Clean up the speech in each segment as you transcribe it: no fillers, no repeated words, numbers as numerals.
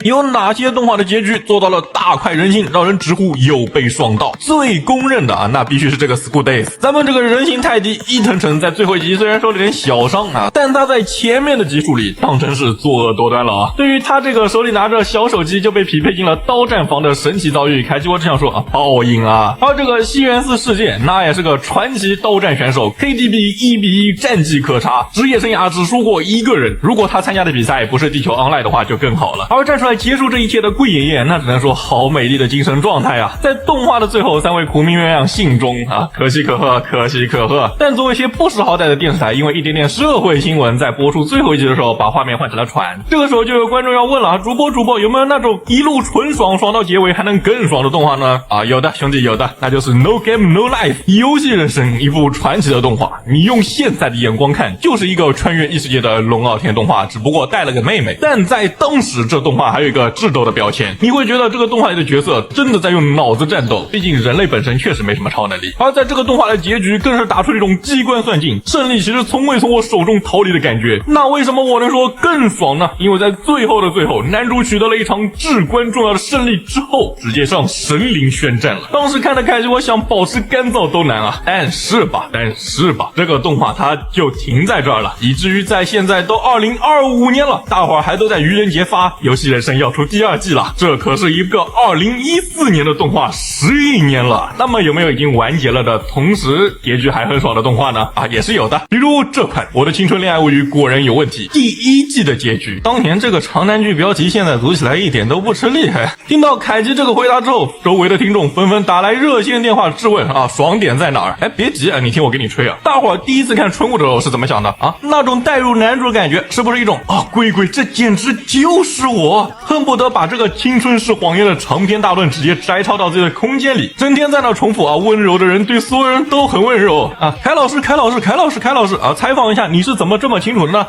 有哪些动画的结局做到了大快人心，让人直呼有被爽到？最公认的那必须是这个 School Days。咱们这个人形泰迪伊藤诚在最后一集虽然受了点小伤但他在前面的集数里当真是作恶多端了对于他这个手里拿着小手机就被匹配进了刀战房的神奇遭遇，凯基我只想说报应啊！而这个西园寺世界那也是个传奇刀战选手 ，KDB 1-1战绩可查，职业生涯只输过一个人。如果他参加的比赛不是地球 Online 的话就更好了。而站出来结束这一切的桂爷爷，那只能说好美丽的精神状态啊！在动画的最后，三位苦命鸳鸯信中可喜可贺，可喜可贺。但作为一些不识好歹的电视台，因为一点点社会新闻，在播出最后一集的时候，把画面换成了船。这个时候就有观众要问了，主播有没有那种一路纯爽到结尾还能更爽的动画呢？有的兄弟有的，那就是 No Game No Life 游戏人生，一部传奇的动画。你用现在的眼光看，就是一个穿越异世界的龙傲天动画，只不过带了个妹妹。但在当时这动画还有一个智斗的标签，你会觉得这个动画里的角色真的在用脑子战斗，毕竟人类本身确实没什么超能力。而在这个动画的结局更是打出一种机关算尽，胜利其实从未从我手中逃离的感觉。那为什么我能说更爽呢？因为在最后的最后，男主取得了一场至关重要的胜利之后，直接上神灵宣战了。当时看得开始，我想保持干燥都难但是吧，这个动画它就停在这儿了，以至于在现在都2025年了，大伙儿还都在愚人节发游戏人生要出第二季了。这可是一个2014年的动画，11年了。那么有没有已经完结了的同时结局还很爽的动画呢？也是有的，比如这款《我的青春恋爱物语》果然有问题。第一季的结局，当年这个长难剧标题现在读起来一点都不吃力。听到凯基这个回答之后，周围的听众纷纷打来热线电话质问爽点在哪儿？别急你听我给你吹大伙儿第一次看春雾的时候是怎么想的那种带入男主的感觉是不是一种鬼这简直就是我，恨不得把这个青春是谎言的长篇大论直接摘抄到自己的空间里，整天在那重复温柔的人对所有人都很温柔凯老师采访一下，你是怎么这么清楚的呢？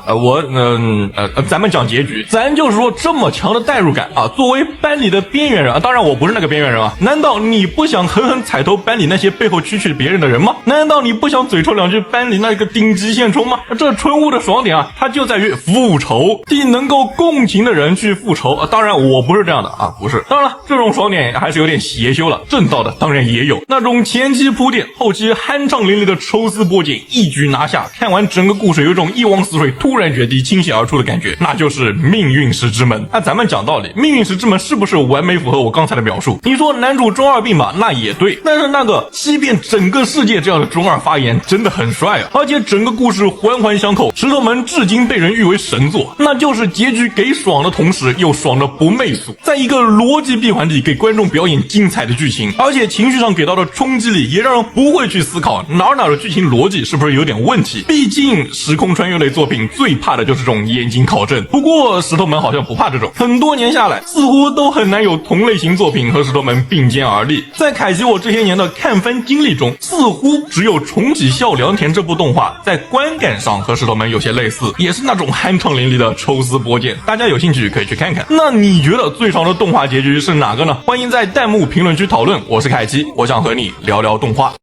咱们讲结局，咱就是说这么强的代入感作为班里的边缘人当然我不是那个边缘人难道你不想狠狠踩头班里那些背后蛐蛐别人的人吗？难道你不想嘴臭两句班里那个顶级现充吗？这春雾的爽点它就在于复仇，替能够共情的人去复仇当然我不是这样的不是。当然了，这种爽点还是有点邪修了，正道的当然也有，那种前期铺垫后期酣畅淋漓的抽丝剥茧一举拿下，看完整个故事有一种一汪死水突然决堤倾泻而出的感觉，那就是命运石之门。咱们讲道理，命运石之门是不是完美符合我刚才的描述？你说男主中二病吧，那也对，但是那个欺骗整个世界这样的中二发言真的很帅而且整个故事环环相扣，石头门至今被人誉为神作，那就是结局给爽的同时又爽的不媚俗，在一个逻辑闭环里给观众表演精彩的剧情，而且情绪上给到的冲击力也让人不会去思考哪的剧情逻辑是不是有点问题，毕竟时空穿越类作品最怕的就是这种严谨考证。不过石头门好像不怕这种，很多年下来似乎都很难有同类型作品和石头门并肩而立。在凯奇我这些年的看番经历中，似乎只有重启笑良田这部动画在观感上和石头门有些类似，也是那种酣畅淋漓的抽丝剥茧，大家有兴趣可以去看看。那你觉得最长的动画结局是哪个呢？欢迎在弹幕评论区讨论，我是凯奇，我想和你聊聊动画。